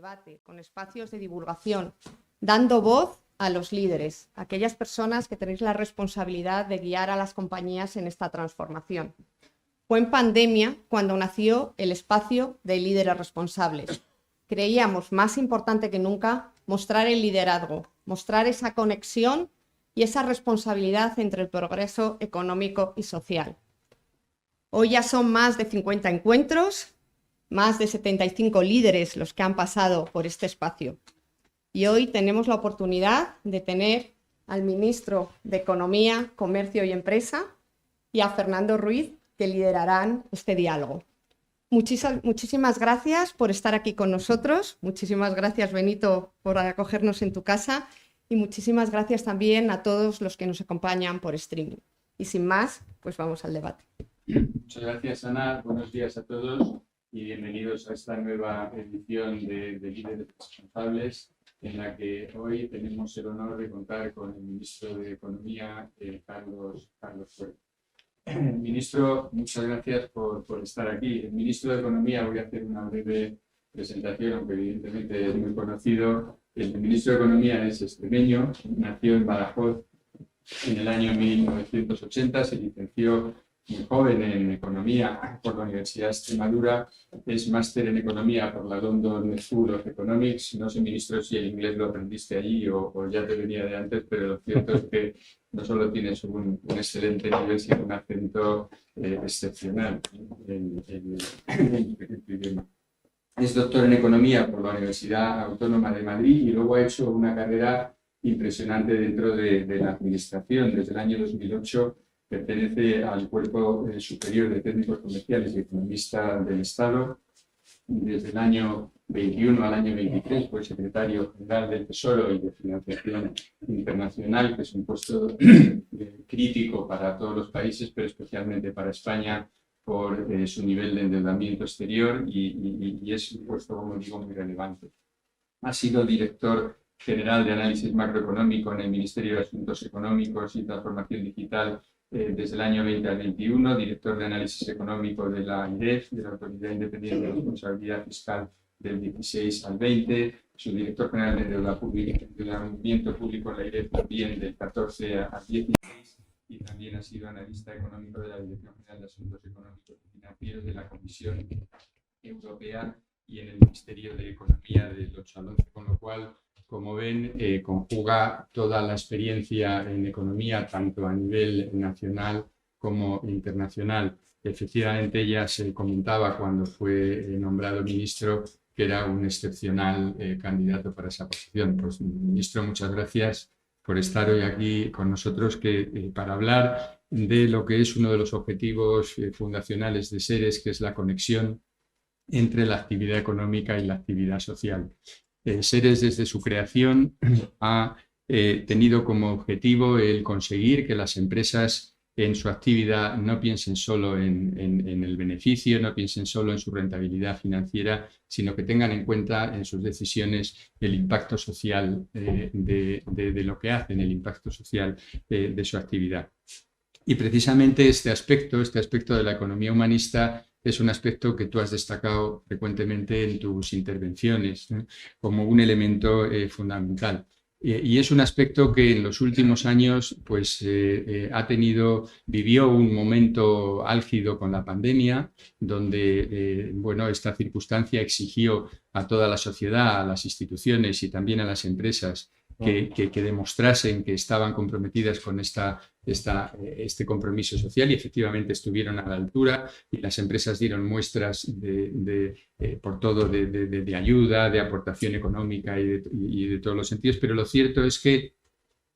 debate, con espacios de divulgación, dando voz a los líderes, a aquellas personas que tenéis la responsabilidad de guiar a las compañías en esta transformación. Fue en pandemia cuando nació el espacio de líderes responsables. Creíamos más importante que nunca mostrar el liderazgo, mostrar esa conexión y esa responsabilidad entre el progreso económico y social. Hoy ya son más de 50 encuentros, más de 75 líderes los que han pasado por este espacio. Y hoy tenemos la oportunidad de tener al ministro de Economía, Comercio y Empresa y a Fernando Ruiz, que liderarán este diálogo. Muchísimas gracias por estar aquí con nosotros. Muchísimas gracias, Benito, por acogernos en tu casa. Y muchísimas gracias también a todos los que nos acompañan por streaming. Y sin más, pues vamos al debate. Muchas gracias, Ana. Buenos días a todos y bienvenidos a esta nueva edición de Líderes Responsables, en la que hoy tenemos el honor de contar con el ministro de Economía, Carlos Fuert. Ministro, muchas gracias por estar aquí. El ministro de Economía, voy a hacer una breve presentación, aunque evidentemente es muy conocido. El ministro de Economía es extremeño, nació en Badajoz en el año 1980, se licenció muy joven en Economía por la Universidad de Extremadura, es máster en Economía por la London School of Economics. No sé, ministro, si el inglés lo aprendiste allí o ya te venía de antes, pero lo cierto es que no solo tienes un excelente nivel, sino un acento excepcional en tu idioma. Es doctor en Economía por la Universidad Autónoma de Madrid y luego ha hecho una carrera impresionante dentro de la administración. Desde el año 2008 pertenece al Cuerpo Superior de Técnicos Comerciales y Economistas del Estado. Desde el año 21 al año 23 fue secretario general del Tesoro y de Financiación Internacional, que es un puesto crítico para todos los países, pero especialmente para España por su nivel de endeudamiento exterior y es un puesto, como digo, muy relevante. Ha sido director general de análisis macroeconómico en el Ministerio de Asuntos Económicos y Transformación Digital desde el año 20 al 21, director de análisis económico de la AIREF, de la Autoridad Independiente de Responsabilidad Fiscal, del 16 al 20, subdirector general de deuda pública, endeudamiento público en la AIREF también del 14 al 16, y también ha sido analista económico de la Dirección General de Asuntos Económicos y Financieros de la Comisión Europea y en el Ministerio de Economía del 8 al 11, con lo cual, como ven, conjuga toda la experiencia en economía, tanto a nivel nacional como internacional. Efectivamente, ya se comentaba cuando fue nombrado ministro que era un excepcional candidato para esa posición. Pues, ministro, muchas gracias por estar hoy aquí con nosotros para hablar de lo que es uno de los objetivos fundacionales de SERES, que es la conexión entre la actividad económica y la actividad social. SERES, desde su creación, ha tenido como objetivo el conseguir que las empresas en su actividad no piensen solo en el beneficio, no piensen solo en su rentabilidad financiera, sino que tengan en cuenta en sus decisiones el impacto social de lo que hacen, el impacto social de su actividad. Y precisamente este aspecto de la economía humanista es un aspecto que tú has destacado frecuentemente en tus intervenciones, ¿no?, como un elemento fundamental. Y es un aspecto que en los últimos años pues, vivió un momento álgido con la pandemia, donde bueno, esta circunstancia exigió a toda la sociedad, a las instituciones y también a las empresas que demostrasen que estaban comprometidas con este compromiso social, y efectivamente estuvieron a la altura, y las empresas dieron muestras por todo de ayuda, de aportación económica y de todos los sentidos. Pero lo cierto es que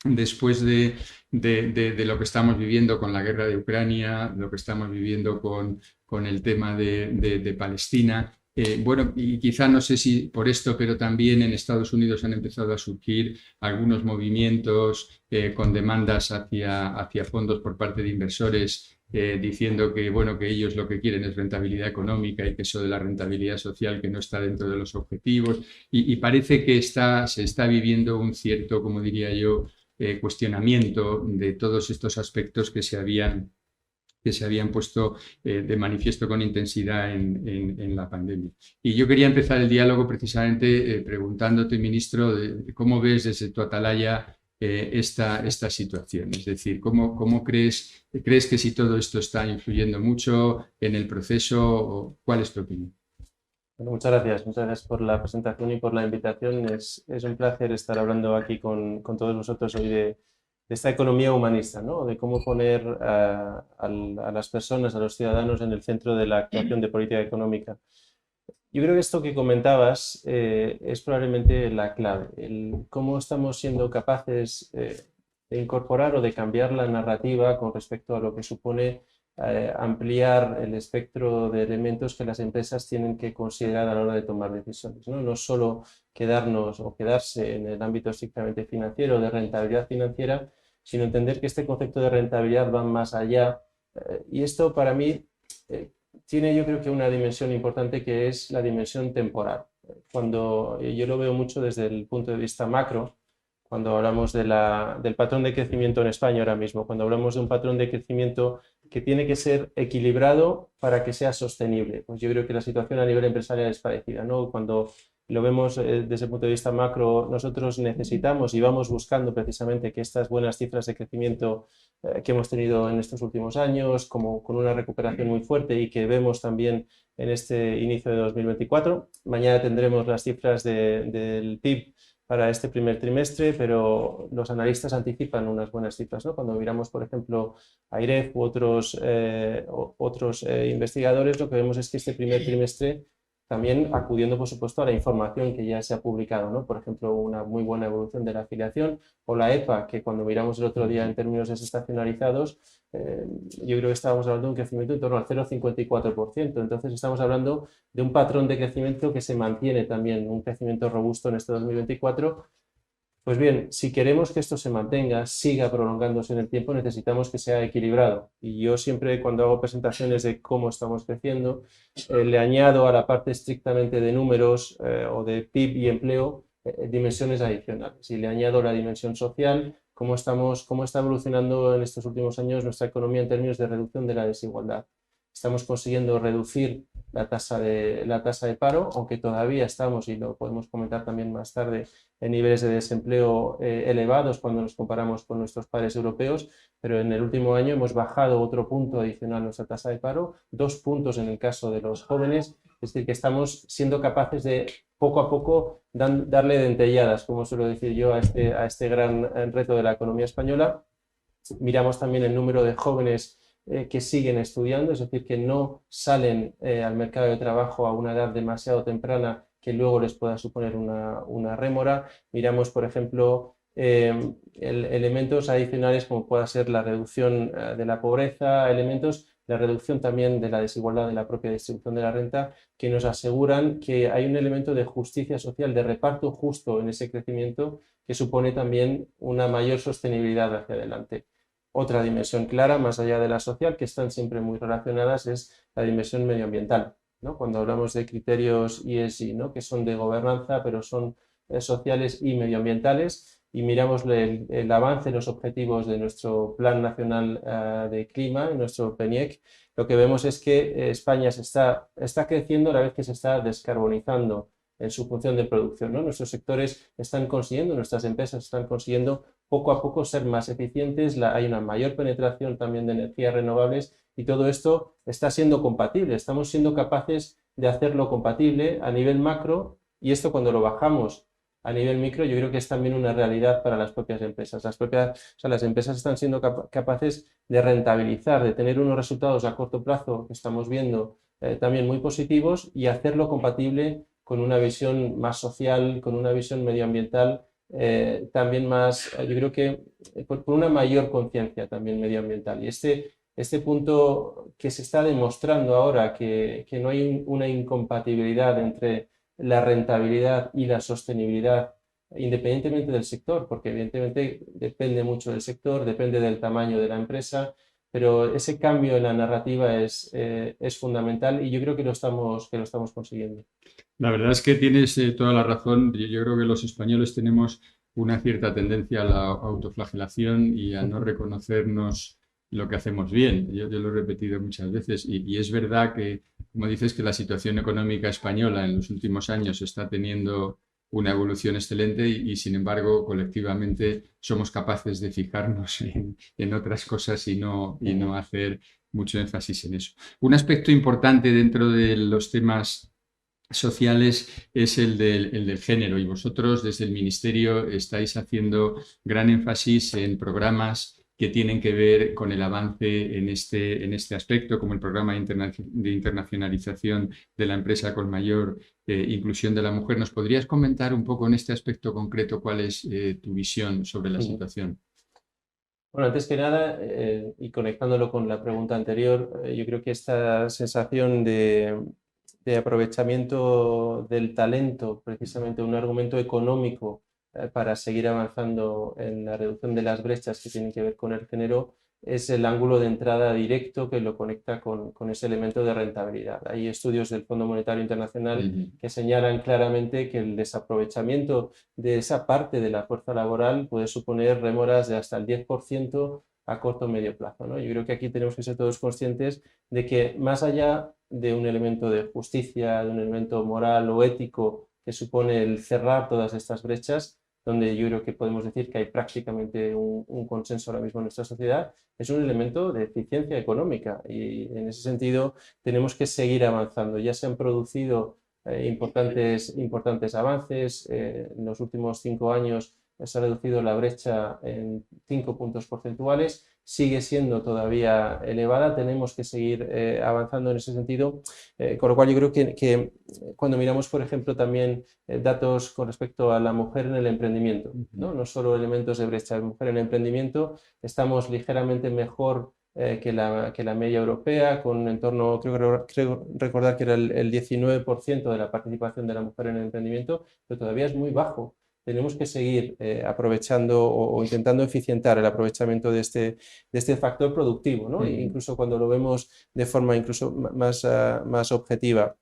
después de lo que estamos viviendo con la guerra de Ucrania, lo que estamos viviendo con el tema de Palestina, bueno, y quizá no sé si por esto, pero también en Estados Unidos han empezado a surgir algunos movimientos con demandas hacia fondos por parte de inversores, diciendo que, bueno, que ellos lo que quieren es rentabilidad económica y que eso de la rentabilidad social que no está dentro de los objetivos. Y parece que se está viviendo un cierto, como diría yo, cuestionamiento de todos estos aspectos que se habían que se habían puesto de manifiesto con intensidad en la pandemia. Y yo quería empezar el diálogo precisamente preguntándote, ministro, de cómo ves desde tu atalaya esta situación. Es decir, ¿cómo crees que si todo esto está influyendo mucho en el proceso? ¿Cuál es tu opinión? Bueno, muchas gracias por la presentación y por la invitación. Es un placer estar hablando aquí con todos vosotros hoy de esta economía humanista, ¿no? De cómo poner a las personas, a los ciudadanos en el centro de la actuación de política económica. Yo creo que esto que comentabas es probablemente la clave, cómo estamos siendo capaces de incorporar o de cambiar la narrativa con respecto a lo que supone ampliar el espectro de elementos que las empresas tienen que considerar a la hora de tomar decisiones, ¿no? No solo quedarnos o quedarse en el ámbito estrictamente financiero, de rentabilidad financiera, sino entender que este concepto de rentabilidad va más allá. Y esto para mí tiene, yo creo que una dimensión importante, que es la dimensión temporal. Cuando yo lo veo mucho desde el punto de vista macro, cuando hablamos del patrón de crecimiento en España ahora mismo, cuando hablamos de un patrón de crecimiento que tiene que ser equilibrado para que sea sostenible, pues yo creo que la situación a nivel empresarial es parecida, ¿no? Cuando lo vemos desde el punto de vista macro, nosotros necesitamos y vamos buscando precisamente que estas buenas cifras de crecimiento que hemos tenido en estos últimos años, como con una recuperación muy fuerte y que vemos también en este inicio de 2024. Mañana tendremos las cifras del PIB para este primer trimestre, pero los analistas anticipan unas buenas cifras, ¿no? Cuando miramos, por ejemplo, a IREF u otros investigadores, lo que vemos es que este primer trimestre, también acudiendo, por supuesto, a la información que ya se ha publicado, ¿no? Por ejemplo, una muy buena evolución de la afiliación, o la EPA, que cuando miramos el otro día en términos desestacionalizados, yo creo que estábamos hablando de un crecimiento en torno al 0,54%. Entonces estamos hablando de un patrón de crecimiento que se mantiene también, un crecimiento robusto en este 2024. Pues bien, si queremos que esto se mantenga, siga prolongándose en el tiempo, necesitamos que sea equilibrado. Y yo siempre, cuando hago presentaciones de cómo estamos creciendo, le añado a la parte estrictamente de números o de PIB y empleo dimensiones adicionales. Y le añado la dimensión social, cómo está evolucionando en estos últimos años nuestra economía en términos de reducción de la desigualdad. Estamos consiguiendo reducir la tasa de paro, aunque todavía estamos, y lo podemos comentar también más tarde, en niveles de desempleo elevados cuando nos comparamos con nuestros pares europeos, pero en el último año hemos bajado otro punto adicional a nuestra tasa de paro, 2 puntos en el caso de los jóvenes, es decir, que estamos siendo capaces de poco a poco darle dentelladas, como suelo decir yo, a este gran reto de la economía española. Miramos también el número de jóvenes que siguen estudiando, es decir, que no salen al mercado de trabajo a una edad demasiado temprana que luego les pueda suponer una rémora. Miramos, por ejemplo, elementos adicionales como pueda ser la reducción de la pobreza, la reducción también de la desigualdad de la propia distribución de la renta, que nos aseguran que hay un elemento de justicia social, de reparto justo en ese crecimiento, que supone también una mayor sostenibilidad hacia adelante. Otra dimensión clara, más allá de la social, que están siempre muy relacionadas, es la dimensión medioambiental, ¿no? Cuando hablamos de criterios ESG, ¿no? Que son de gobernanza, pero son sociales y medioambientales, y miramos el avance en los objetivos de nuestro Plan Nacional de Clima, nuestro PNIEC, lo que vemos es que España está creciendo a la vez que se está descarbonizando en su función de producción, ¿no? Nuestros sectores están consiguiendo, nuestras empresas están consiguiendo poco a poco ser más eficientes, hay una mayor penetración también de energías renovables, y todo esto está siendo compatible, estamos siendo capaces de hacerlo compatible a nivel macro, y esto cuando lo bajamos a nivel micro yo creo que es también una realidad para las propias empresas. Las empresas están siendo capaces de rentabilizar, de tener unos resultados a corto plazo que estamos viendo también muy positivos, y hacerlo compatible con una visión más social, con una visión medioambiental también más, yo creo que por una mayor conciencia también medioambiental. Y este punto que se está demostrando ahora, que no hay una incompatibilidad entre la rentabilidad y la sostenibilidad, independientemente del sector, porque evidentemente depende mucho del sector, depende del tamaño de la empresa, pero ese cambio en la narrativa es fundamental, y yo creo que lo estamos consiguiendo. La verdad es que tienes toda la razón. Yo creo que los españoles tenemos una cierta tendencia a la autoflagelación y a no reconocernos lo que hacemos bien. Yo lo he repetido muchas veces y es verdad que, como dices, que la situación económica española en los últimos años está teniendo una evolución excelente sin embargo, colectivamente somos capaces de fijarnos en otras cosas y no hacer mucho énfasis en eso. Un aspecto importante dentro de los temas sociales es el del género y vosotros desde el Ministerio estáis haciendo gran énfasis en programas que tienen que ver con el avance en este aspecto, como el programa de internacionalización de la empresa con mayor inclusión de la mujer. ¿Nos podrías comentar un poco en este aspecto concreto cuál es tu visión sobre la situación? Bueno, antes que nada, y conectándolo con la pregunta anterior, yo creo que esta sensación de aprovechamiento del talento, precisamente un argumento económico para seguir avanzando en la reducción de las brechas que tienen que ver con el género, es el ángulo de entrada directo que lo conecta con ese elemento de rentabilidad. Hay estudios del Fondo Monetario Internacional que señalan claramente que el desaprovechamiento de esa parte de la fuerza laboral puede suponer rémoras de hasta el 10% a corto o medio plazo, ¿no? Yo creo que aquí tenemos que ser todos conscientes de que más allá de un elemento de justicia, de un elemento moral o ético que supone el cerrar todas estas brechas, donde yo creo que podemos decir que hay prácticamente un consenso ahora mismo en nuestra sociedad, es un elemento de eficiencia económica y en ese sentido tenemos que seguir avanzando. Ya se han producido importantes avances. En los últimos 5 años se ha reducido la brecha en 5 puntos porcentuales. Sigue siendo todavía elevada, tenemos que seguir avanzando en ese sentido, con lo cual yo creo que cuando miramos, por ejemplo, también datos con respecto a la mujer en el emprendimiento, no solo elementos de brecha de mujer en el emprendimiento, estamos ligeramente mejor que la media europea, con en torno, creo recordar que era el 19% de la participación de la mujer en el emprendimiento, pero todavía es muy bajo. Tenemos que seguir aprovechando o intentando eficientar el aprovechamiento de este factor productivo, ¿no? Incluso cuando lo vemos de forma incluso más objetiva.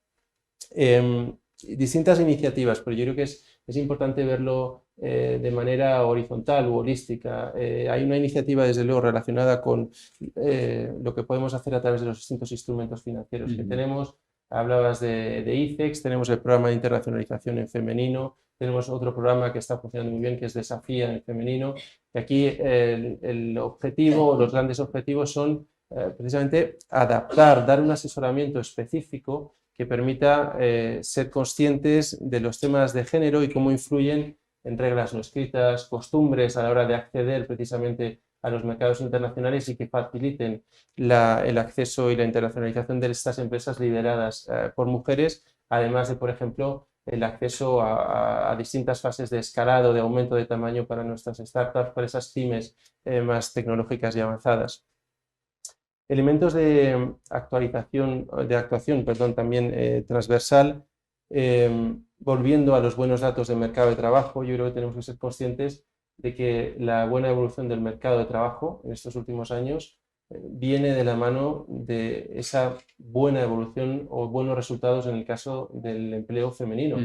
Distintas iniciativas, pero yo creo que es importante verlo de manera horizontal u holística. Hay una iniciativa, desde luego, relacionada con lo que podemos hacer a través de los distintos instrumentos financieros que tenemos. Hablabas de ICEX, tenemos el programa de internacionalización en femenino, tenemos otro programa que está funcionando muy bien, que es Desafía en el femenino. Y aquí el objetivo, los grandes objetivos son precisamente adaptar, dar un asesoramiento específico que permita ser conscientes de los temas de género y cómo influyen en reglas no escritas, costumbres a la hora de acceder precisamente a los mercados internacionales y que faciliten el acceso y la internacionalización de estas empresas lideradas por mujeres, además de, por ejemplo, el acceso a distintas fases de escalado, de aumento de tamaño para nuestras startups, para esas pymes más tecnológicas y avanzadas. Elementos de actuación, también transversal, volviendo a los buenos datos del mercado de trabajo, yo creo que tenemos que ser conscientes de que la buena evolución del mercado de trabajo en estos últimos años viene de la mano de esa buena evolución o buenos resultados en el caso del empleo femenino.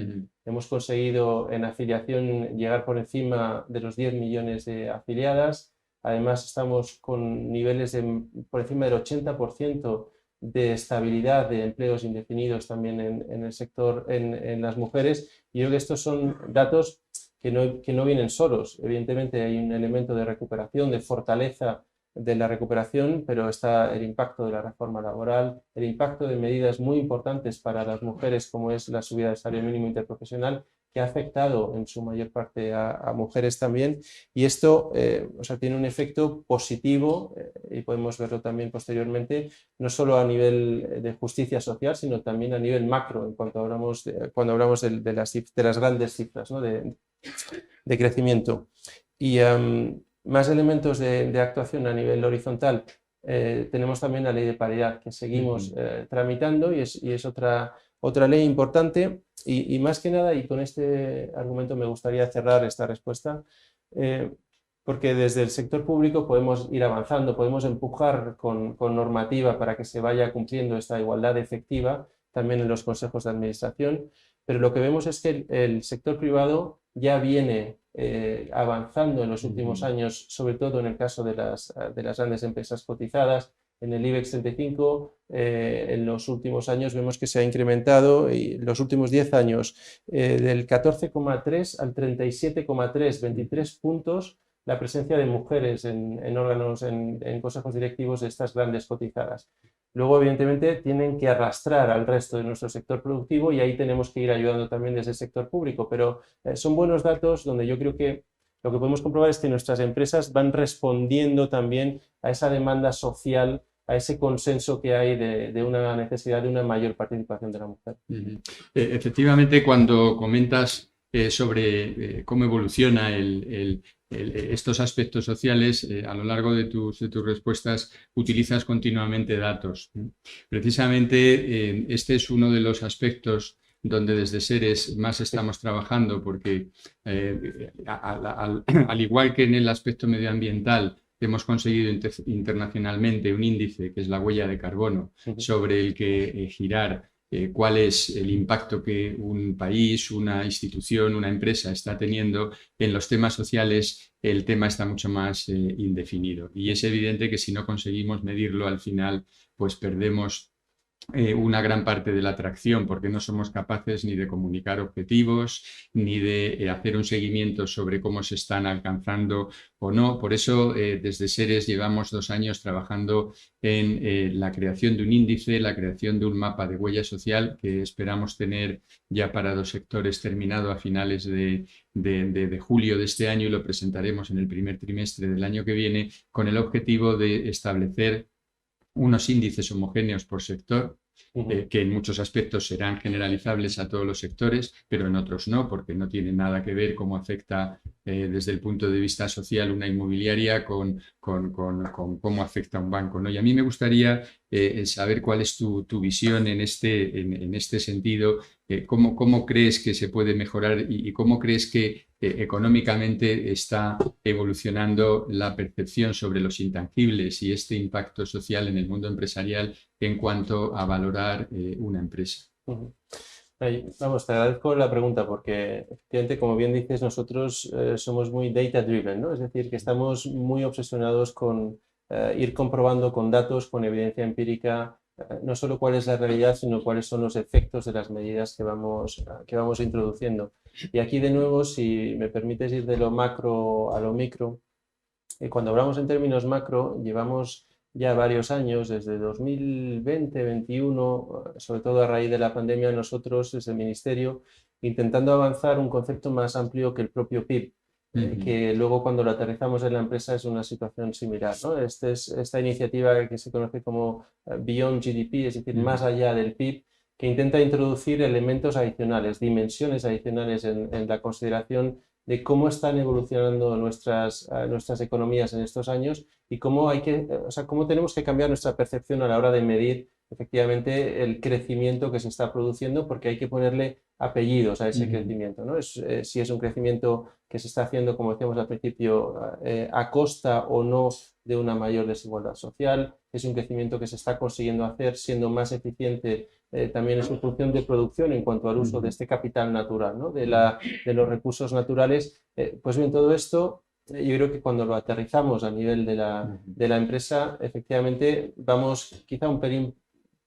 Hemos conseguido en afiliación llegar por encima de los 10 millones de afiliadas. Además, estamos con niveles por encima del 80% de estabilidad de empleos indefinidos también en el sector, en las mujeres. Y yo creo que estos son datos que no vienen solos. Evidentemente hay un elemento de recuperación, de fortaleza de la recuperación, pero está el impacto de la reforma laboral, el impacto de medidas muy importantes para las mujeres, como es la subida del salario mínimo interprofesional, que ha afectado en su mayor parte a mujeres también, y esto tiene un efecto positivo y podemos verlo también posteriormente, no solo a nivel de justicia social, sino también a nivel macro, en cuanto cuando hablamos de las grandes cifras, ¿no? de crecimiento. Y más elementos de actuación a nivel horizontal. Tenemos también la ley de paridad que seguimos tramitando y es otra ley importante y más que nada, y con este argumento me gustaría cerrar esta respuesta, porque desde el sector público podemos ir avanzando, podemos empujar con normativa para que se vaya cumpliendo esta igualdad efectiva también en los consejos de administración, pero lo que vemos es que el sector privado ya viene avanzando en los últimos años, sobre todo en el caso de las grandes empresas cotizadas. En el IBEX 35, en los últimos años vemos que se ha incrementado, y en los últimos 10 años, del 14,3 al 37,3, 23 puntos, la presencia de mujeres en órganos, en consejos directivos de estas grandes cotizadas. Luego, evidentemente, tienen que arrastrar al resto de nuestro sector productivo y ahí tenemos que ir ayudando también desde el sector público, pero son buenos datos donde yo creo que lo que podemos comprobar es que nuestras empresas van respondiendo también a esa demanda social, a ese consenso que hay de una necesidad de una mayor participación de la mujer. Efectivamente, cuando comentas sobre cómo evoluciona estos aspectos sociales, a lo largo de tus respuestas utilizas continuamente datos. Precisamente este es uno de los aspectos donde desde Seres más estamos trabajando, porque al igual que en el aspecto medioambiental, hemos conseguido internacionalmente un índice que es la huella de carbono, sobre el que girar cuál es el impacto que un país, una institución, una empresa está teniendo. En los temas sociales el tema está mucho más indefinido, y es evidente que si no conseguimos medirlo, al final pues perdemos una gran parte de la atracción, porque no somos capaces ni de comunicar objetivos, ni de hacer un seguimiento sobre cómo se están alcanzando o no. Por eso, desde Seres llevamos 2 años trabajando en la creación de un índice, la creación de un mapa de huella social, que esperamos tener ya para 2 sectores terminado a finales de julio de este año, y lo presentaremos en el primer trimestre del año que viene, con el objetivo de establecer unos índices homogéneos por sector, que en muchos aspectos serán generalizables a todos los sectores, pero en otros no, porque no tiene nada que ver cómo afecta desde el punto de vista social una inmobiliaria con cómo afecta un banco, ¿no? Y a mí me gustaría saber cuál es tu visión en este sentido. ¿Cómo crees que se puede mejorar y cómo crees que económicamente está evolucionando la percepción sobre los intangibles y este impacto social en el mundo empresarial en cuanto a valorar una empresa? Vamos, te agradezco la pregunta, porque efectivamente, como bien dices, nosotros somos muy data driven, ¿no? Es decir, que estamos muy obsesionados con ir comprobando con datos, con evidencia empírica, no solo cuál es la realidad, sino cuáles son los efectos de las medidas que vamos introduciendo. Y aquí, de nuevo, si me permites ir de lo macro a lo micro, cuando hablamos en términos macro, llevamos ya varios años, desde 2020-21, sobre todo a raíz de la pandemia, nosotros desde el Ministerio intentando avanzar un concepto más amplio que el propio PIB, que luego cuando lo aterrizamos en la empresa es una situación similar, ¿no? Esta iniciativa que se conoce como Beyond GDP, es decir, más allá del PIB, que intenta introducir elementos adicionales, dimensiones adicionales en la consideración de cómo están evolucionando nuestras economías en estos años y cómo cómo tenemos que cambiar nuestra percepción a la hora de medir efectivamente el crecimiento que se está produciendo, porque hay que ponerle apellidos a ese crecimiento, ¿no? Si es un crecimiento que se está haciendo, como decíamos al principio, a costa o no de una mayor desigualdad social, es un crecimiento que se está consiguiendo hacer siendo más eficiente también en su función de producción en cuanto al uso de este capital natural, ¿no? de los recursos naturales. Pues bien, todo esto yo creo que cuando lo aterrizamos a nivel de la empresa, efectivamente vamos quizá un pelín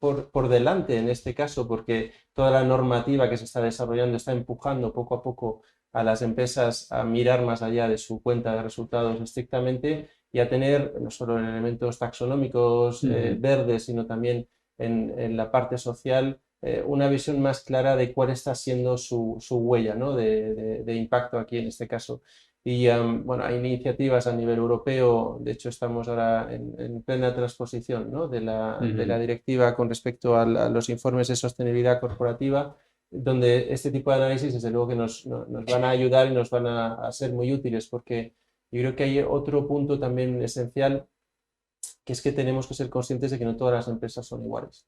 por delante en este caso, porque toda la normativa que se está desarrollando está empujando poco a poco a las empresas a mirar más allá de su cuenta de resultados estrictamente y a tener no solo en elementos taxonómicos verdes, sino también en la parte social, una visión más clara de cuál está siendo su huella, ¿no? de impacto aquí en este caso. Y bueno, hay iniciativas a nivel europeo, de hecho estamos ahora en plena transposición, ¿no? de la directiva con respecto a los informes de sostenibilidad corporativa, donde este tipo de análisis desde luego que nos van a ayudar y nos van a ser muy útiles, porque yo creo que hay otro punto también esencial, que es que tenemos que ser conscientes de que no todas las empresas son iguales.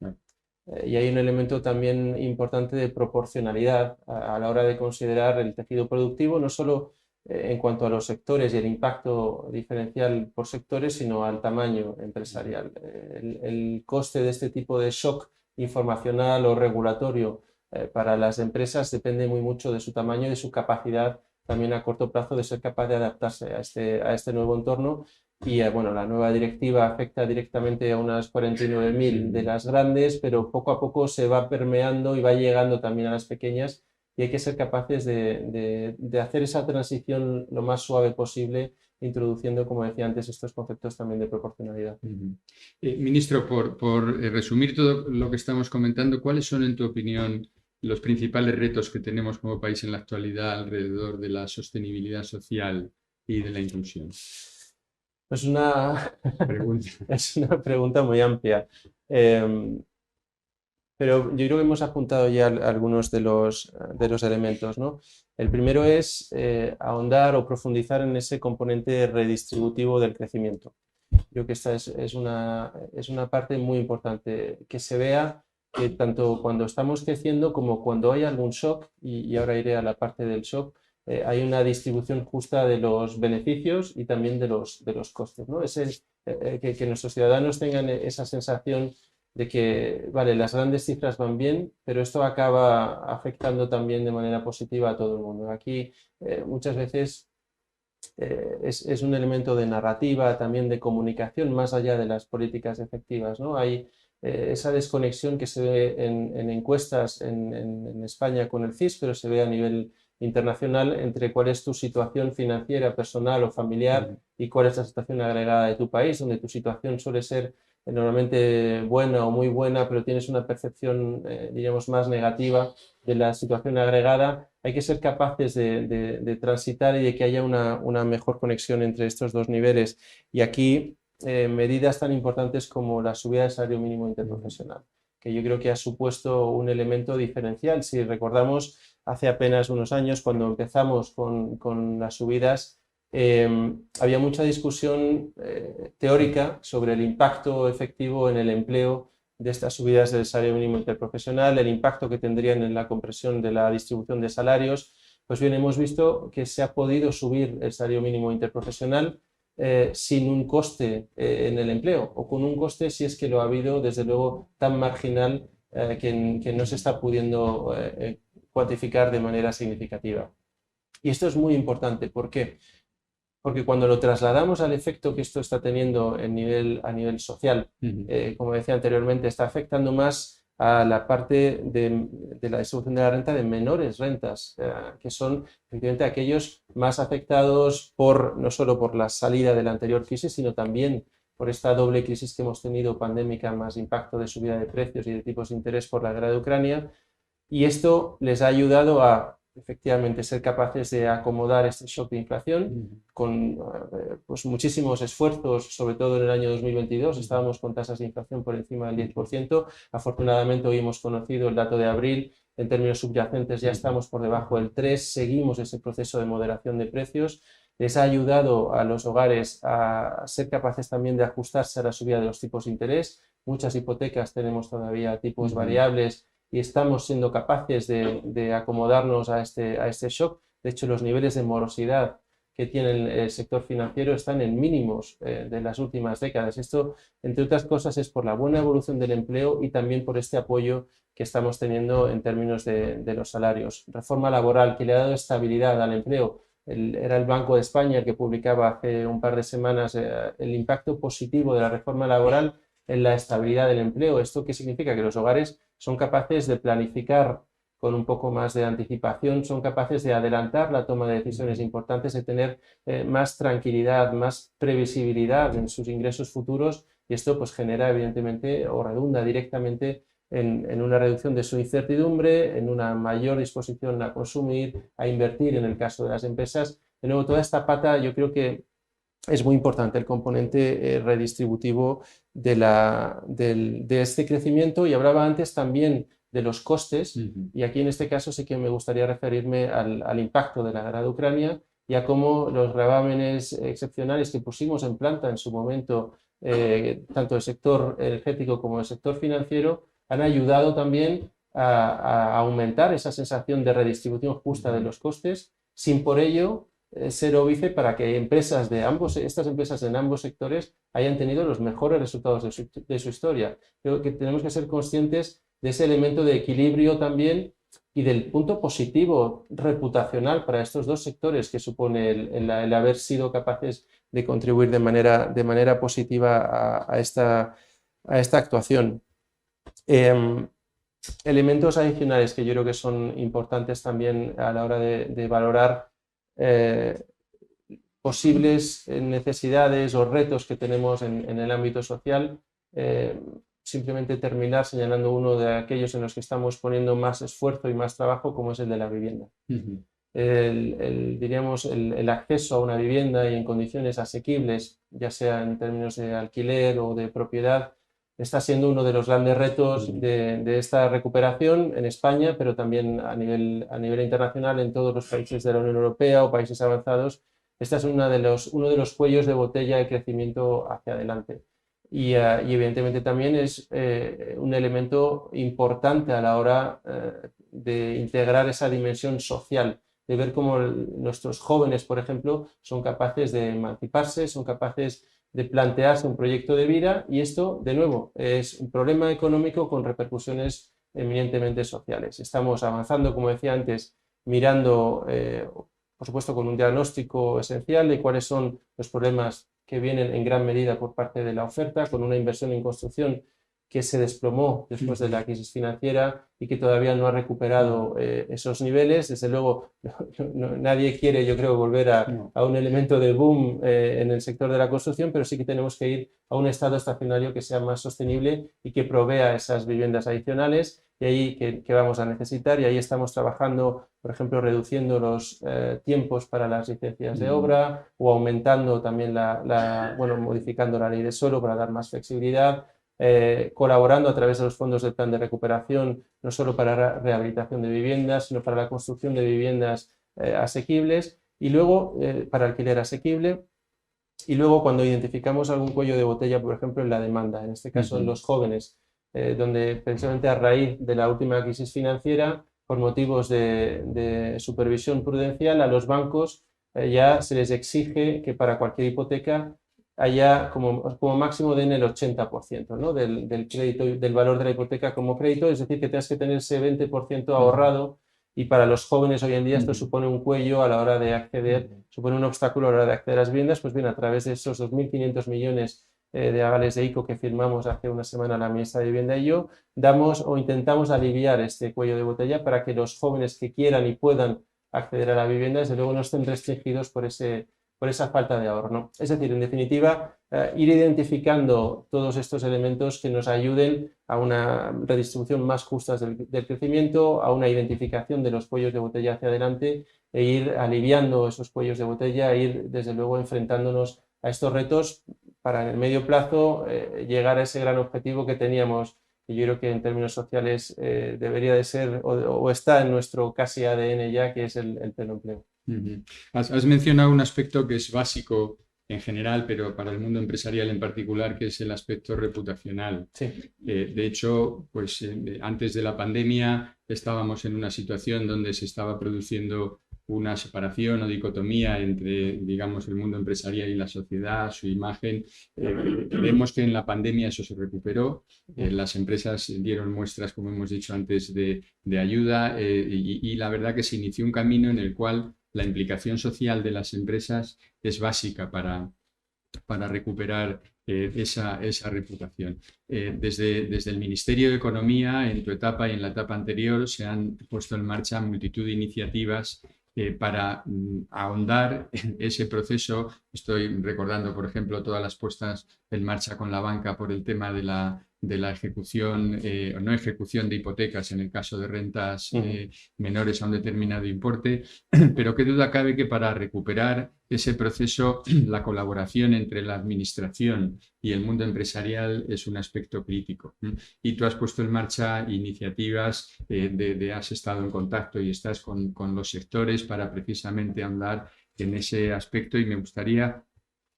Y hay un elemento también importante de proporcionalidad a la hora de considerar el tejido productivo, no solo en cuanto a los sectores y el impacto diferencial por sectores, sino al tamaño empresarial. El coste de este tipo de shock informacional o regulatorio para las empresas depende muy mucho de su tamaño y de su capacidad también a corto plazo de ser capaz de adaptarse a este nuevo entorno. Y bueno, la nueva directiva afecta directamente a unas 49.000 de las grandes, pero poco a poco se va permeando y va llegando también a las pequeñas, y hay que ser capaces de hacer esa transición lo más suave posible, introduciendo, como decía antes, estos conceptos también de proporcionalidad. Ministro, por resumir todo lo que estamos comentando, ¿cuáles son, en tu opinión, los principales retos que tenemos como país en la actualidad alrededor de la sostenibilidad social y de la inclusión? Es una pregunta muy amplia, pero yo creo que hemos apuntado ya algunos de los elementos, ¿no? El primero es ahondar o profundizar en ese componente redistributivo del crecimiento. Creo que esta es una parte muy importante, que se vea que tanto cuando estamos creciendo como cuando hay algún shock, y ahora iré a la parte del shock, hay una distribución justa de los beneficios y también de los costes, ¿no? Que nuestros ciudadanos tengan esa sensación de que, vale, las grandes cifras van bien, pero esto acaba afectando también de manera positiva a todo el mundo. Aquí muchas veces es un elemento de narrativa, también de comunicación, más allá de las políticas efectivas, ¿no? Hay esa desconexión que se ve en encuestas en España con el CIS, pero se ve a nivel internacional entre cuál es tu situación financiera, personal o familiar y cuál es la situación agregada de tu país, donde tu situación suele ser normalmente buena o muy buena, pero tienes una percepción, diríamos, más negativa de la situación agregada. Hay que ser capaces de transitar y de que haya una mejor conexión entre estos dos niveles. Y aquí medidas tan importantes como la subida del salario mínimo interprofesional, que yo creo que ha supuesto un elemento diferencial. Si recordamos, hace apenas unos años, cuando empezamos con las subidas, había mucha discusión teórica sobre el impacto efectivo en el empleo de estas subidas del salario mínimo interprofesional, el impacto que tendrían en la compresión de la distribución de salarios. Pues bien, hemos visto que se ha podido subir el salario mínimo interprofesional sin un coste en el empleo, o con un coste, si es que lo ha habido, desde luego tan marginal que no se está pudiendo cuantificar de manera significativa. Y esto es muy importante. ¿Por qué? Porque cuando lo trasladamos al efecto que esto está teniendo a nivel social, como decía anteriormente, está afectando más a la parte de la distribución de la renta de menores rentas, que son efectivamente aquellos más afectados no solo por la salida de la anterior crisis, sino también por esta doble crisis que hemos tenido, pandémica más impacto de subida de precios y de tipos de interés por la guerra de Ucrania. Y esto les ha ayudado a efectivamente ser capaces de acomodar este shock de inflación con pues muchísimos esfuerzos, sobre todo en el año 2022 estábamos con tasas de inflación por encima del 10%, afortunadamente hoy hemos conocido el dato de abril, en términos subyacentes ya estamos por debajo del 3%, seguimos ese proceso de moderación de precios, les ha ayudado a los hogares a ser capaces también de ajustarse a la subida de los tipos de interés, muchas hipotecas tenemos todavía tipos variables y estamos siendo capaces de acomodarnos a este shock. De hecho, los niveles de morosidad que tiene el sector financiero están en mínimos de las últimas décadas. Esto, entre otras cosas, es por la buena evolución del empleo y también por este apoyo que estamos teniendo en términos de los salarios. Reforma laboral que le ha dado estabilidad al empleo. Era el Banco de España el que publicaba hace un par de semanas el impacto positivo de la reforma laboral en la estabilidad del empleo. ¿Esto qué significa? Que los hogares son capaces de planificar con un poco más de anticipación, son capaces de adelantar la toma de decisiones importantes, de tener más tranquilidad, más previsibilidad en sus ingresos futuros, y esto pues genera evidentemente o redunda directamente en una reducción de su incertidumbre, en una mayor disposición a consumir, a invertir en el caso de las empresas. De nuevo, toda esta pata yo creo que es muy importante el componente redistributivo de este crecimiento, y hablaba antes también de los costes, y aquí en este caso sí que me gustaría referirme al impacto de la guerra de Ucrania y a cómo los gravámenes excepcionales que pusimos en planta en su momento, tanto el sector energético como el sector financiero, han ayudado también a aumentar esa sensación de redistribución justa de los costes, sin por ello ser óbice para que estas empresas en ambos sectores hayan tenido los mejores resultados de su historia. Creo que tenemos que ser conscientes de ese elemento de equilibrio también y del punto positivo reputacional para estos dos sectores que supone el haber sido capaces de contribuir de manera positiva a esta actuación. Elementos adicionales que yo creo que son importantes también a la hora de valorar posibles necesidades o retos que tenemos en el ámbito social. Simplemente terminar señalando uno de aquellos en los que estamos poniendo más esfuerzo y más trabajo, como es el de la vivienda. Diríamos, el acceso a una vivienda y en condiciones asequibles, ya sea en términos de alquiler o de propiedad, está siendo uno de los grandes retos de esta recuperación en España, pero también a nivel internacional en todos los países de la Unión Europea o países avanzados. Este es uno de los cuellos de botella de crecimiento hacia adelante. Y evidentemente también es un elemento importante a la hora de integrar esa dimensión social, de ver cómo nuestros jóvenes, por ejemplo, son capaces de emanciparse, son capaces de plantearse un proyecto de vida, y esto, de nuevo, es un problema económico con repercusiones eminentemente sociales. Estamos avanzando, como decía antes, mirando, por supuesto, con un diagnóstico esencial de cuáles son los problemas que vienen en gran medida por parte de la oferta, con una inversión en construcción que se desplomó después de la crisis financiera y que todavía no ha recuperado esos niveles. Desde luego, nadie quiere, yo creo, volver a un elemento de boom en el sector de la construcción, pero sí que tenemos que ir a un estado estacionario que sea más sostenible y que provea esas viviendas adicionales, y ahí que vamos a necesitar, y ahí estamos trabajando, por ejemplo, reduciendo los tiempos para las licencias de obra, o aumentando también modificando la ley de suelo para dar más flexibilidad, colaborando a través de los fondos del plan de recuperación, no solo para rehabilitación de viviendas, sino para la construcción de viviendas asequibles, y luego para alquiler asequible. Y luego, cuando identificamos algún cuello de botella, por ejemplo, en la demanda, en este caso en los jóvenes, donde precisamente a raíz de la última crisis financiera, por motivos de supervisión prudencial, a los bancos ya se les exige que para cualquier hipoteca haya como máximo den el 80%, ¿no? del crédito, del valor de la hipoteca como crédito, es decir, que tengas que tener ese 20% ahorrado. Y para los jóvenes hoy en día esto supone un cuello a la hora de acceder, supone un obstáculo a la hora de acceder a las viviendas. Pues bien, a través de esos 2.500 millones de avales de ICO que firmamos hace una semana la ministra de Vivienda y yo, damos o intentamos aliviar este cuello de botella para que los jóvenes que quieran y puedan acceder a la vivienda, desde luego, no estén restringidos por esa falta de ahorro, ¿no? Es decir, en definitiva, ir identificando todos estos elementos que nos ayuden a una redistribución más justa del crecimiento, a una identificación de los cuellos de botella hacia adelante, e ir aliviando esos cuellos de botella, e ir, desde luego, enfrentándonos a estos retos para, en el medio plazo, llegar a ese gran objetivo que teníamos, y yo creo que en términos sociales debería de ser o está en nuestro casi ADN ya, que es el pleno empleo. Has mencionado un aspecto que es básico en general, pero para el mundo empresarial en particular, que es el aspecto reputacional. Sí. De hecho, pues antes de la pandemia estábamos en una situación donde se estaba produciendo una separación o dicotomía entre, digamos, el mundo empresarial y la sociedad, su imagen. Vemos que en la pandemia eso se recuperó. Las empresas dieron muestras, como hemos dicho antes, de ayuda, y la verdad que se inició un camino en el cual la implicación social de las empresas es básica para recuperar esa reputación. Desde el Ministerio de Economía, en tu etapa y en la etapa anterior, se han puesto en marcha multitud de iniciativas para ahondar en ese proceso. Estoy recordando, por ejemplo, todas las puestas en marcha con la banca por el tema de la ejecución o no ejecución de hipotecas en el caso de rentas menores a un determinado importe, pero qué duda cabe que para recuperar ese proceso la colaboración entre la administración y el mundo empresarial es un aspecto crítico. Y tú has puesto en marcha iniciativas, has estado en contacto y estás con los sectores para precisamente ahondar en ese aspecto, y me gustaría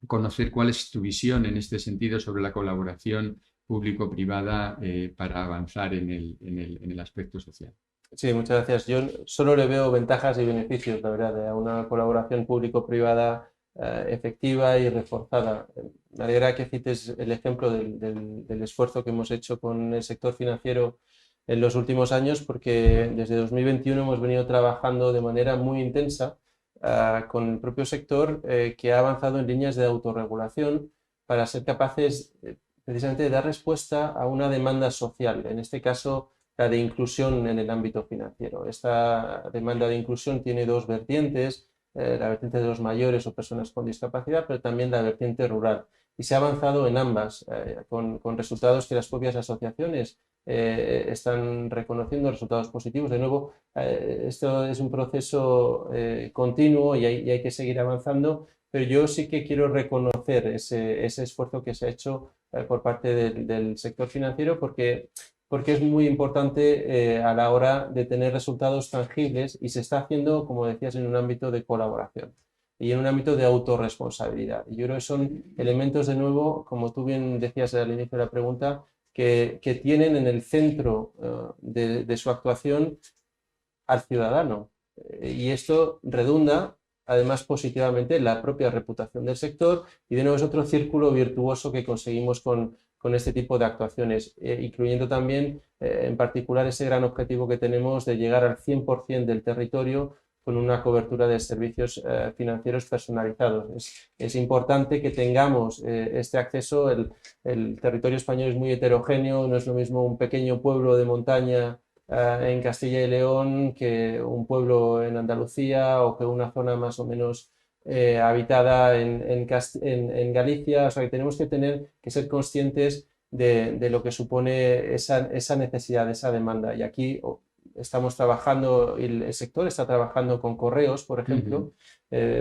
conocer cuál es tu visión en este sentido sobre la colaboración público-privada para avanzar en el aspecto social. Sí, muchas gracias. Yo solo le veo ventajas y beneficios, la verdad, a una colaboración público-privada efectiva y reforzada. Me alegra que cites el ejemplo del esfuerzo que hemos hecho con el sector financiero en los últimos años, porque desde 2021 hemos venido trabajando de manera muy intensa con el propio sector que ha avanzado en líneas de autorregulación para ser capaces precisamente de dar respuesta a una demanda social, en este caso la de inclusión en el ámbito financiero. Esta demanda de inclusión tiene dos vertientes, la vertiente de los mayores o personas con discapacidad, pero también la vertiente rural. Y se ha avanzado en ambas, con resultados que las propias asociaciones están reconociendo, resultados positivos. De nuevo, esto es un proceso continuo y hay que seguir avanzando, pero yo sí que quiero reconocer ese esfuerzo que se ha hecho por parte del sector financiero porque es muy importante a la hora de tener resultados tangibles y se está haciendo, como decías, en un ámbito de colaboración y en un ámbito de autorresponsabilidad. Y yo creo que son elementos, de nuevo, como tú bien decías al inicio de la pregunta, que tienen en el centro de su actuación al ciudadano. Y esto redunda además positivamente en la propia reputación del sector y de nuevo es otro círculo virtuoso que conseguimos con este tipo de actuaciones, incluyendo también en particular ese gran objetivo que tenemos de llegar al 100% del territorio con una cobertura de servicios financieros personalizados. Es importante que tengamos este acceso. El territorio español es muy heterogéneo, no es lo mismo un pequeño pueblo de montaña en Castilla y León que un pueblo en Andalucía o que una zona más o menos habitada en Galicia. O sea, que tenemos que ser conscientes de lo que supone esa necesidad, esa demanda. Y aquí estamos trabajando, el sector está trabajando con Correos, por ejemplo,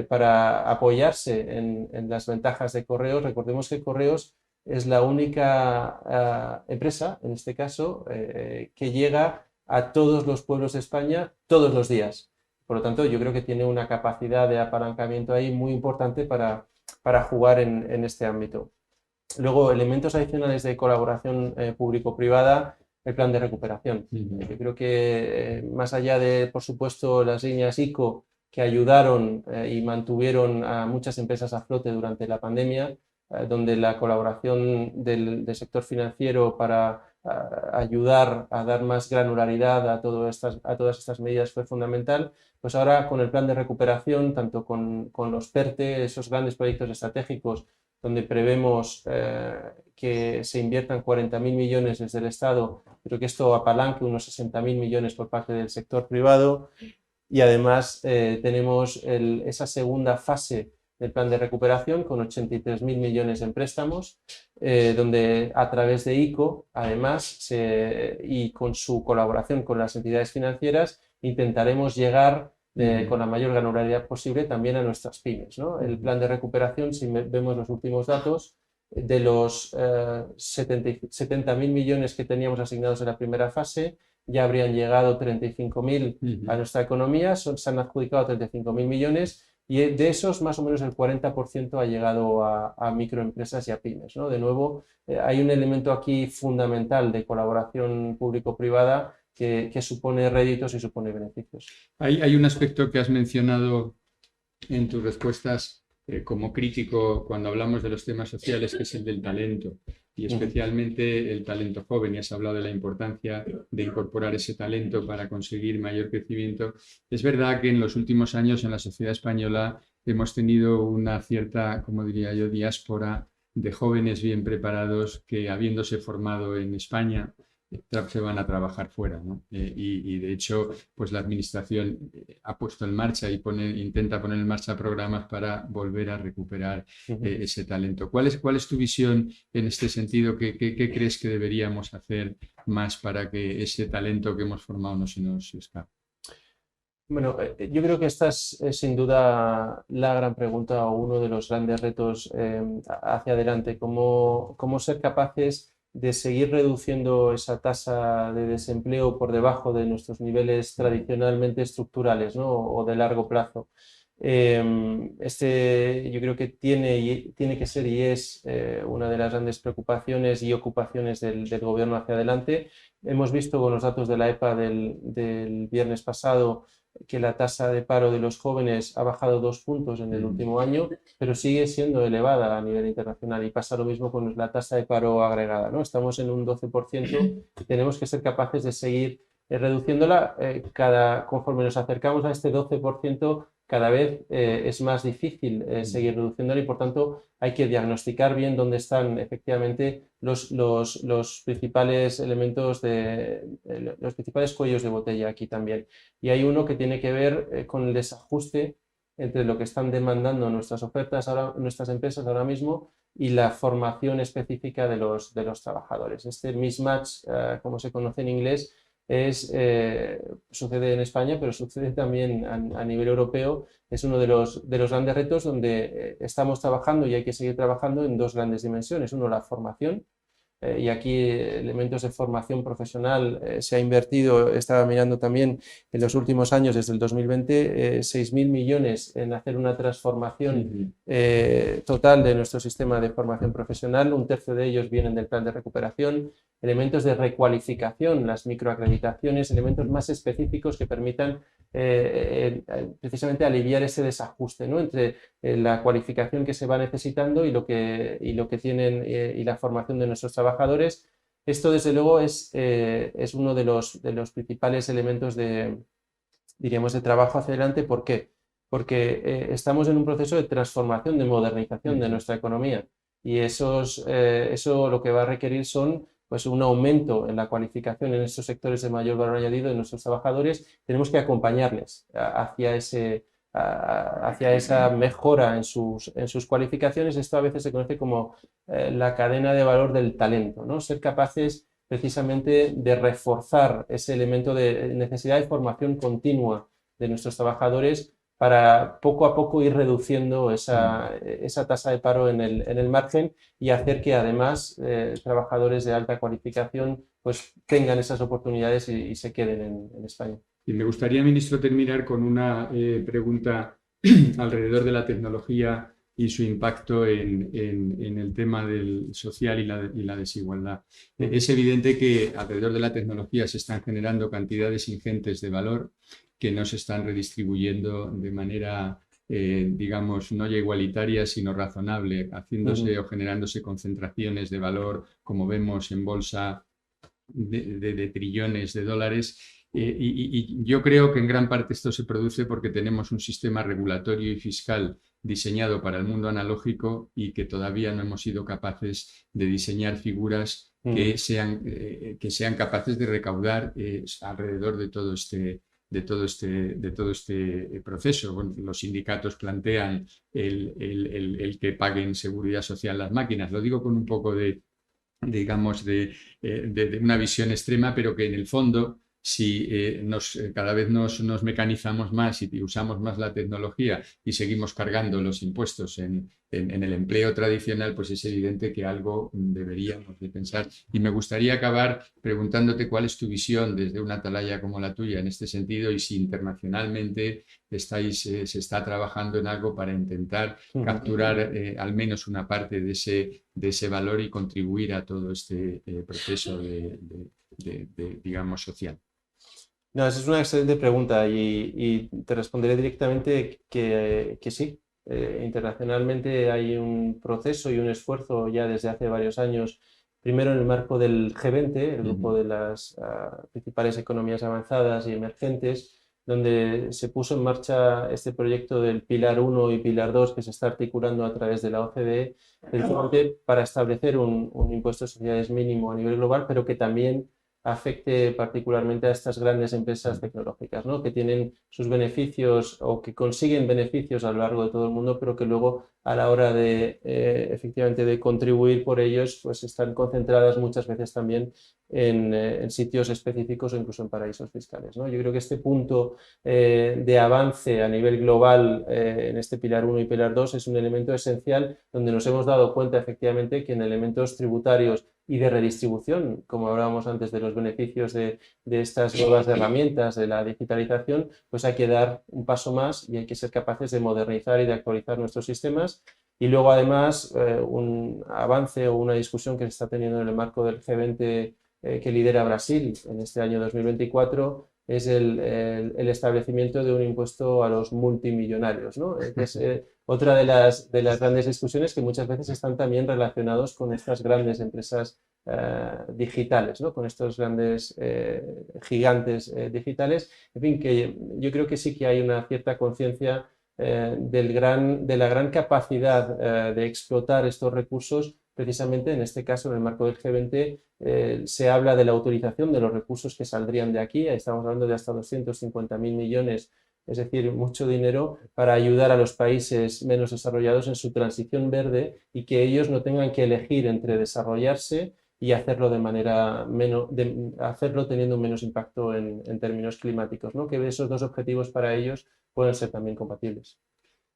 para apoyarse en las ventajas de Correos. Recordemos que Correos es la única empresa, en este caso, que llega a todos los pueblos de España todos los días. Por lo tanto, yo creo que tiene una capacidad de apalancamiento ahí muy importante para jugar en este ámbito. Luego, elementos adicionales de colaboración público-privada, el plan de recuperación. Yo creo que más allá de, por supuesto, las líneas ICO que ayudaron y mantuvieron a muchas empresas a flote durante la pandemia, donde la colaboración del sector financiero para ayudar a dar más granularidad a todas estas medidas fue fundamental, pues ahora con el plan de recuperación, tanto con los PERTE, esos grandes proyectos estratégicos donde prevemos que se inviertan 40.000 millones desde el Estado, pero que esto apalanque unos 60.000 millones por parte del sector privado. Y además tenemos esa segunda fase del plan de recuperación con 83.000 millones en préstamos, donde a través de ICO, además, y con su colaboración con las entidades financieras, intentaremos llegar con la mayor granularidad posible también a nuestras pymes, ¿no? El plan de recuperación, si vemos los últimos datos, de los 70.000 millones que teníamos asignados en la primera fase, ya habrían llegado 35.000 a nuestra economía, se han adjudicado 35.000 millones y de esos más o menos el 40% ha llegado a microempresas y a pymes, ¿no? De nuevo, hay un elemento aquí fundamental de colaboración público-privada que supone réditos y supone beneficios. Hay un aspecto que has mencionado en tus respuestas como crítico cuando hablamos de los temas sociales, que es el del talento, y especialmente el talento joven, y has hablado de la importancia de incorporar ese talento para conseguir mayor crecimiento. Es verdad que en los últimos años en la sociedad española hemos tenido una cierta, como diría yo, diáspora de jóvenes bien preparados que, habiéndose formado en España, se van a trabajar fuera, ¿no? Y de hecho, pues la administración ha puesto en marcha y intenta poner en marcha programas para volver a recuperar ese talento. ¿Cuál es tu visión en este sentido? ¿Qué crees que deberíamos hacer más para que ese talento que hemos formado no se nos escape? Bueno, yo creo que esta es sin duda la gran pregunta o uno de los grandes retos hacia adelante. ¿Cómo ser capaces de seguir reduciendo esa tasa de desempleo por debajo de nuestros niveles tradicionalmente estructurales, ¿no? O de largo plazo? Yo creo que tiene que ser y es una de las grandes preocupaciones y ocupaciones del gobierno hacia adelante. Hemos visto con los datos de la EPA del viernes pasado que la tasa de paro de los jóvenes ha bajado 2 puntos en el último año, pero sigue siendo elevada a nivel internacional, y pasa lo mismo con la tasa de paro agregada, ¿no? Estamos en un 12% y tenemos que ser capaces de seguir reduciéndola. Conforme nos acercamos a este 12%, cada vez es más difícil seguir reduciéndola, y por tanto hay que diagnosticar bien dónde están efectivamente los principales elementos los principales cuellos de botella aquí también. Y hay uno que tiene que ver con el desajuste entre lo que están demandando nuestras ofertas nuestras empresas ahora mismo y la formación específica de los trabajadores. Este mismatch, como se conoce en inglés, sucede en España, pero sucede también a nivel europeo. Es uno de los grandes retos donde estamos trabajando, y hay que seguir trabajando en 2 grandes dimensiones. Uno, la formación. Y aquí elementos de formación profesional se ha invertido, estaba mirando también en los últimos años, desde el 2020, 6.000 millones en hacer una transformación total de nuestro sistema de formación profesional. 1/3 de ellos vienen del plan de recuperación. Elementos de recualificación, las microacreditaciones, elementos más específicos que permitan precisamente aliviar ese desajuste, ¿no?, entre la cualificación que se va necesitando y lo que tienen y la formación de nuestros trabajadores. Esto, desde luego, es uno de los principales elementos diríamos, de trabajo hacia adelante. ¿Por qué? Porque estamos en un proceso de transformación, de modernización de nuestra economía, y eso lo que va a requerir son pues un aumento en la cualificación en estos sectores de mayor valor añadido de nuestros trabajadores. Tenemos que acompañarles hacia esa mejora en sus cualificaciones. Esto a veces se conoce como la cadena de valor del talento, ¿no? Ser capaces precisamente de reforzar ese elemento de necesidad de formación continua de nuestros trabajadores, para poco a poco ir reduciendo esa tasa de paro en el margen, y hacer que además trabajadores de alta cualificación pues tengan esas oportunidades y se queden en España. Y me gustaría, ministro, terminar con una pregunta alrededor de la tecnología y su impacto en el tema del social y la desigualdad. Es evidente que alrededor de la tecnología se están generando cantidades ingentes de valor que no se están redistribuyendo de manera, digamos, no ya igualitaria, sino razonable, haciéndose o generándose concentraciones de valor, como vemos en bolsa, de trillones de dólares. Y yo creo que en gran parte esto se produce porque tenemos un sistema regulatorio y fiscal diseñado para el mundo analógico, y que todavía no hemos sido capaces de diseñar figuras que sean capaces de recaudar alrededor de todo este proceso. Bueno, los sindicatos plantean el que paguen seguridad social las máquinas. Lo digo con un poco digamos, de una visión extrema, pero que en el fondo, si cada vez nos mecanizamos más y usamos más la tecnología y seguimos cargando los impuestos en el empleo tradicional, pues es evidente que algo deberíamos de pensar. Y me gustaría acabar preguntándote cuál es tu visión desde una atalaya como la tuya en este sentido, y si internacionalmente se está trabajando en algo para intentar capturar al menos una parte de ese valor y contribuir a todo este proceso digamos, social. No, esa es una excelente pregunta, y te responderé directamente que sí. Internacionalmente hay un proceso y un esfuerzo ya desde hace varios años, primero en el marco del G20, el grupo de las principales economías avanzadas y emergentes, donde se puso en marcha este proyecto del Pilar 1 y Pilar 2, que se está articulando a través de la OCDE, precisamente para establecer un impuesto de sociedades mínimo a nivel global, pero que también afecte particularmente a estas grandes empresas tecnológicas, ¿no?, que tienen sus beneficios o que consiguen beneficios a lo largo de todo el mundo, pero que luego, a la hora de efectivamente de contribuir por ellos, pues están concentradas muchas veces también en sitios específicos o incluso en paraísos fiscales, ¿no? Yo creo que este punto de avance a nivel global en este Pilar 1 y Pilar 2 es un elemento esencial, donde nos hemos dado cuenta efectivamente que en elementos tributarios y de redistribución, como hablábamos antes de los beneficios de estas nuevas herramientas de la digitalización, pues hay que dar un paso más y hay que ser capaces de modernizar y de actualizar nuestros sistemas. Y luego, además, un avance o una discusión que se está teniendo en el marco del G20 que lidera Brasil en este año 2024 es el establecimiento de un impuesto a los multimillonarios, ¿no? Que es otra de las grandes discusiones que muchas veces están también relacionados con estas grandes empresas digitales, ¿no? Con estos grandes gigantes digitales. En fin, que yo creo que sí que hay una cierta conciencia de la gran capacidad de explotar estos recursos. Precisamente en este caso, en el marco del G20, se habla de la utilización de los recursos que saldrían de aquí. Estamos hablando de hasta 250.000 millones, es decir, mucho dinero para ayudar a los países menos desarrollados en su transición verde y que ellos no tengan que elegir entre desarrollarse y hacerlo hacerlo teniendo menos impacto en términos climáticos, ¿no? Que esos dos objetivos para ellos pueden ser también compatibles.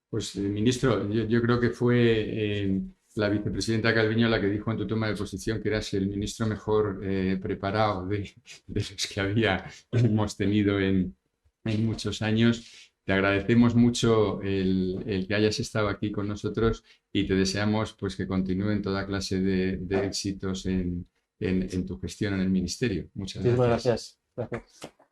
Pues, ministro, yo creo que fue la vicepresidenta Calviño la que dijo en tu toma de posición que eras el ministro mejor preparado de los que hemos tenido en muchos años. Te agradecemos mucho el que hayas estado aquí con nosotros y te deseamos pues, que continúen toda clase de éxitos en tu gestión en el ministerio. Muchas gracias. Muchísimas gracias. Gracias.